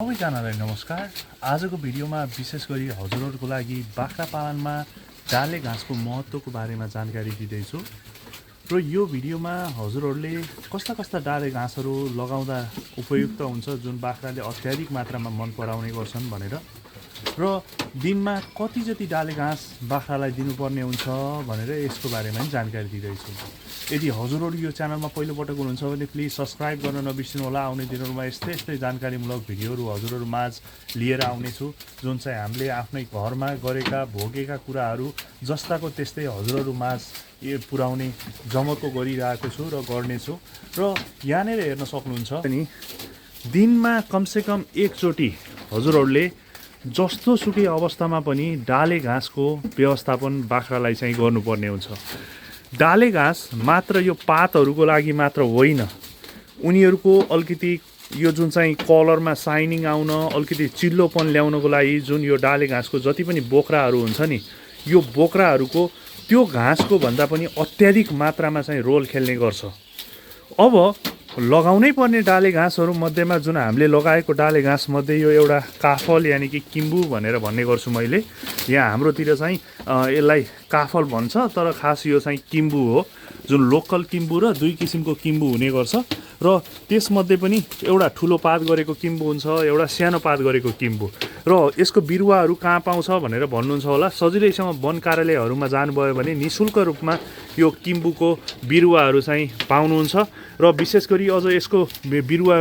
सबैजनालाई नमस्कार। आजको भिडियोमा विशेष गरी हजुरहरूको लागि बाख्रा पालनमा डाले घाँसको महत्त्वको बारेमा जानकारी दिँदैछु र यो भिडियोमा हजुरहरूले कस्ता कस्ता डाले घाँसहरू लगाउँदा उपयुक्त हुन्छ जुन बाख्राले अत्याधिक मात्रामा मन पराउने गर्छन् भनेर र दिनमा कति जति डाले घाँस बाख्रालाई दिनुपर्ने हुन्छ भनेर यसको बारेमा पनि जानकारी दिँदैछु। यदि हजुरहरू यो च्यानलमा पहिलोपटक हुनुहुन्छ भने प्लिज सब्सक्राइब गर्न नबिर्सिनु होला। आउने दिनहरूमा यस्तै जानकारीमूलक भिडियोहरू हजुरहरू माझ लिएर आउनेछु जुन चाहिँ हामीले आफ्नै घरमा गरेका भोगेका कुराहरू जस्ताको त्यस्तै हजुरहरू माझ पुर्याउने जमको गरिरहेको छु र गर्नेछु। र यहाँनिर हेर्न सक्नुहुन्छ अनि दिनमा कमसेकम एकचोटि हजुरहरूले जस्तो सुकै अवस्थामा पनि डाले घाँसको व्यवस्थापन बाख्रालाई चाहिँ गर्नुपर्ने हुन्छ। डाले घाँस मात्र यो पातहरूको लागि मात्र होइन, उनीहरूको अलिकति यो जुन चाहिँ कलरमा साइनिङ आउन अलिकति चिल्लोपन ल्याउनको लागि जुन यो डाले घाँसको जति पनि बोक्राहरू हुन्छ नि, यो बोक्राहरूको त्यो घाँसको भन्दा पनि अत्याधिक मात्रामा चाहिँ रोल खेल्ने गर्छ। अब लगाउनै पर्ने डाले घाँसहरू मध्येमा जुन हामीले लगाएको डाले घाँस मध्ये यो एउटा काफल यानि कि किम्बु भनेर भन्ने गर्छु मैले। यहाँ हाम्रोतिर चाहिँ यसलाई काफल भन्छ, तर खास यो चाहिँ किम्बु हो, जुन लोकल किम्बु र दुई किसिमको किम्बु हुने गर्छ। र त्यसमध्ये पनि एउटा ठुलो पात गरेको किम्बु हुन्छ, एउटा सानो पात गरेको किम्बु। र यसको बिरुवाहरू कहाँ पाउँछ भनेर भन्नुहुन्छ होला। सजिलैसँग वन कार्यालयहरूमा जानुभयो भने निःशुल्क रूपमा यो किम्बुको बिरुवाहरू चाहिँ पाउनुहुन्छ। र विशेष गरी अझ यसको बिरुवा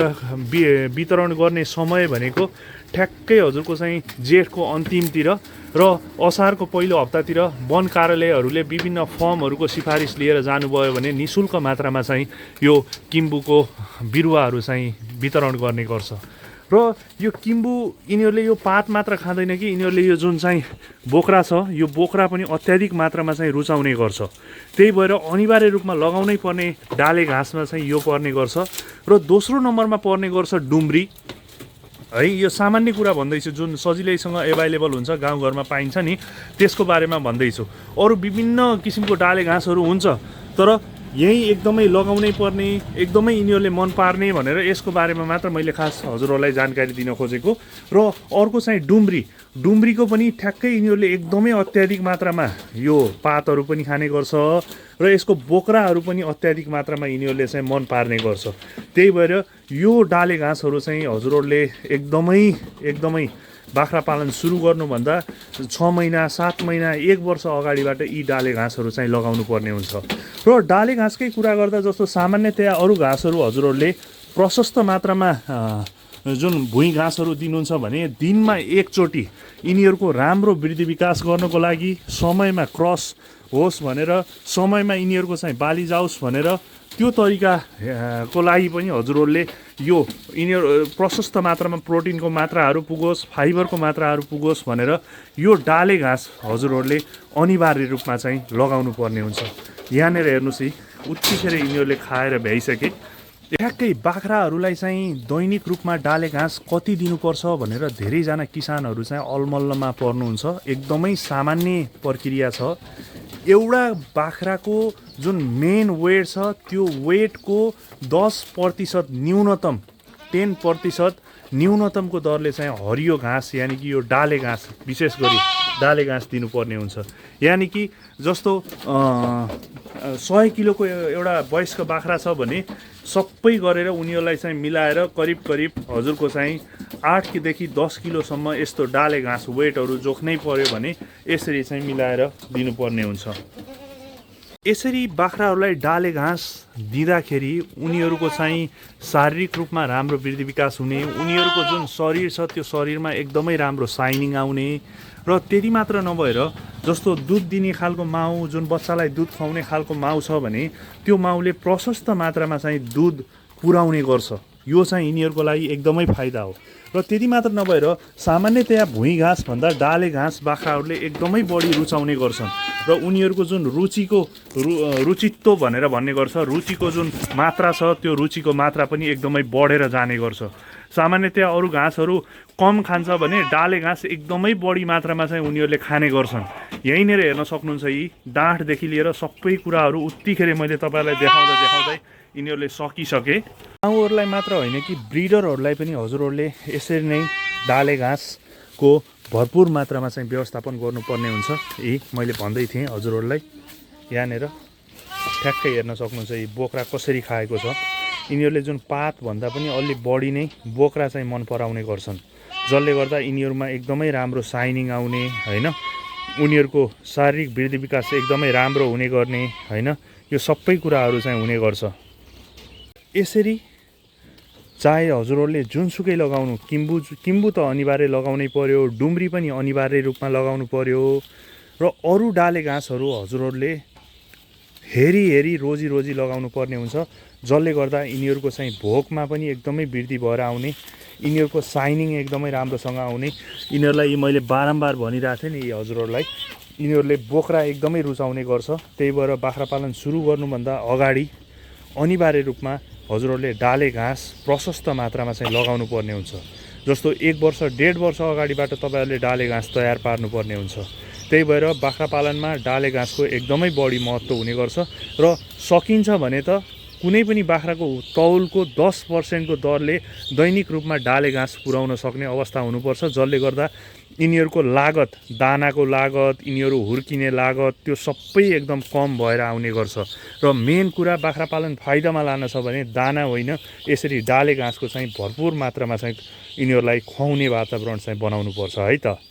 वितरण गर्ने समय भनेको ठ्याक्कै हजुरको चाहिँ जेठको अन्तिमतिर र असारको पहिलो हप्तातिर वन कार्यालयहरूले विभिन्न फर्महरूको सिफारिस लिएर जानुभयो भने निःशुल्क मात्रामा चाहिँ यो किम्बुको बिरुवाहरू चाहिँ वितरण गर्ने गर्छ। र यो किम्बु यिनीहरूले यो पात मात्र खाँदैन कि यिनीहरूले यो जुन चाहिँ बोक्रा छ यो बोक्रा पनि अत्याधिक मात्रामा चाहिँ रुचाउने गर्छ। त्यही भएर अनिवार्य रूपमा लगाउनै पर्ने डाले घाँसमा चाहिँ यो पर्ने गर्छ। र दोस्रो नम्बरमा पर्ने गर्छ डुम्री है। यो सामान्य कुरा भन्दैछु, जुन सजिलैसँग एभाइलेबल हुन्छ गाउँघरमा पाइन्छ नि, त्यसको बारेमा भन्दैछु। अरू विभिन्न किसिमको डाले घाँसहरू हुन्छ, तर यही एकदमै लगाउनै पर्ने एकदमै यिनीहरूले मन पार्ने भनेर यसको बारेमा मात्र मैले खास हजुरहरूलाई जानकारी दिन खोजेको। र अर्को चाहिँ डुम्रीको पनि ठ्याक्कै यिनीहरूले एकदमै अत्याधिक मात्रामा यो पातहरू पनि खाने गर्छ र यसको बोक्राहरू पनि अत्याधिक मात्रामा यिनीहरूले चाहिँ मन पार्ने गर्छ। त्यही भएर यो डाले घाँसहरू चाहिँ हजुरहरूले एकदमै बाख्रा पालन सुरु गर्नुभन्दा 6 महिना 7 महिना 1 वर्ष अगाडिबाट यी डाले घाँसहरू चाहिँ लगाउनु पर्ने हुन्छ। र डाले घाँसकै कुरा गर्दा जस्तो सामान्यतया अरू घाँसहरू हजुरहरूले प्रशस्त मात्रामा जुन भुइँ घाँसहरू दिनुहुन्छ भने दिनमा एकचोटि यिनीहरूको राम्रो वृद्धि विकास गर्नको लागि समयमा क्रस होस् भनेर समयमा यिनीहरूको चाहिँ बाली जाओस् भनेर त्यो तरिकाको लागि पनि हजुरहरूले यो यिनीहरू प्रशस्त मात्रामा प्रोटिनको मात्राहरू पुगोस्, फाइबरको मात्राहरू पुगोस् भनेर यो डाले घाँस हजुरहरूले अनिवार्य रूपमा चाहिँ लगाउनु पर्ने हुन्छ। यहाँनिर हेर्नुहोस् है, उत्तिखेर यिनीहरूले खाएर भ्याइसके। ठ्याक्कै बाख्राहरूलाई चाहिँ दैनिक रूपमा डाले घाँस कति दिनुपर्छ भनेर धेरैजना किसानहरू चाहिँ अलमल्लमा पर्नुहुन्छ। एकदमै सामान्य प्रक्रिया छ। एउटा बाख्राको जुन मेन वेट छ त्यो वेटको 10% न्यूनतम 10% न्यूनतमको दरले चाहिँ हरियो घाँस यानि कि यो डाले घाँस विशेष गरी डाले घाँस दिनुपर्ने हुन्छ। यानि कि जस्तो 100 किलोको एउटा वयस्क बाख्रा छ भने सबै गरेर उनीहरूलाई चाहिँ मिलाएर करिब हजुरको चाहिँ 8 देखि 10 किलोसम्म यस्तो डाले घाँस वेटहरू जोख्नै पर्यो भने यसरी चाहिँ मिलाएर दिनुपर्ने हुन्छ। यसरी बाख्राहरूलाई डाले घाँस दिँदाखेरि उनीहरूको चाहिँ शारीरिक रूपमा राम्रो वृद्धि विकास हुने, उनीहरूको जुन शरीर छ त्यो शरीरमा एकदमै राम्रो साइनिङ आउने र त्यति मात्र नभएर जस्तो दुध दिने खालको माउ, जुन बच्चालाई दुध खुवाउने खालको माउ छ भने त्यो माउले प्रशस्त मात्रामा चाहिँ दुध पुर्याउने गर्छ। यो चाहिँ यिनीहरूको लागि एकदमै फाइदा हो। र त्यति मात्र नभएर सामान्यतया भुइँ घाँस भन्दा डाले घाँस बाख्राहरूले एकदमै बढी रुचाउने गर्छन् र उनीहरूको जुन रुचित्व भनेर भन्ने गर्छ, रुचिको जुन मात्रा छ त्यो रुचिको मात्रा पनि एकदमै बढेर जाने गर्छ। सामान्यतया अरू घाँसहरू कम खान्छ भने डाले घाँस एकदमै बढी मात्रामा चाहिँ उनीहरूले खाने गर्छन्। यहीँनिर हेर्न सक्नुहुन्छ यी डाँठदेखि लिएर सबै कुराहरू उत्तिखेर मैले तपाईँलाई देखाउँदै यिनीहरूले सकिसके। गाउँहरूलाई मात्र होइन कि ब्रिडरहरूलाई पनि हजुरहरूले यसरी नै डाले घाँसको भरपुर मात्रामा चाहिँ व्यवस्थापन गर्नुपर्ने हुन्छ। यी मैले भन्दै थिएँ हजुरहरूलाई, यहाँनिर ठ्याक्कै हेर्न सक्नुहुन्छ यी बोक्रा कसरी खाएको छ। यिनीहरूले जुन पातभन्दा पनि अलि बढी नै बोक्रा चाहिँ मन पराउने गर्छन्, जसले गर्दा यिनीहरूमा एकदमै राम्रो साइनिङ आउने होइन, उनीहरूको शारीरिक वृद्धि विकास एकदमै राम्रो हुने गर्ने होइन, यो सबै कुराहरू चाहिँ हुने गर्छ। यसरी चाहे हजुरहरूले जुनसुकै लगाउनु, किम्बु त अनिवार्य लगाउनै पर्यो, डुम्री पनि अनिवार्य रूपमा लगाउनु पर्यो र अरू डाले घाँसहरू हजुरहरूले हेरी रोजी लगाउनु पर्ने हुन्छ, जसले गर्दा यिनीहरूको चाहिँ भोकमा पनि एकदमै वृद्धि भएर आउने, यिनीहरूको साइनिङ एकदमै राम्रोसँग आउने। यिनीहरूलाई मैले बारम्बार भनिरहेको थिएँ नि हजुरहरूलाई, यिनीहरूले बोक्रा एकदमै रुचाउने गर्छ। त्यही भएर बाख्रा पालन सुरु गर्नुभन्दा अगाडि अनिवार्य रूपमा हजुरहरूले डाले घाँस प्रशस्त मात्रामा चाहिँ लगाउनु पर्ने हुन्छ। जस्तो 1 वर्ष 1.5 वर्ष अगाडिबाट तपाईँहरूले डाले घाँस तयार पार्नुपर्ने हुन्छ। त्यही भएर बाख्रा पालनमा डाले घाँसको एकदमै बढी महत्त्व हुने गर्छ र सकिन्छ भने त कुनै पनि बाख्राको तौलको 10% को दरले दैनिक रूपमा डाले घाँस पुर्याउन सक्ने अवस्था हुनुपर्छ, जसले गर्दा यिनीहरूको लागत, दानाको लागत, यिनीहरू हुर्किने लागत त्यो सबै एकदम कम भएर आउने गर्छ। र मेन कुरा बाख्रा पालन फाइदामा लान छ भने दाना होइन, यसरी डाले घाँसको चाहिँ भरपुर मात्रामा चाहिँ यिनीहरूलाई खुवाउने वातावरण चाहिँ बनाउनुपर्छ है त।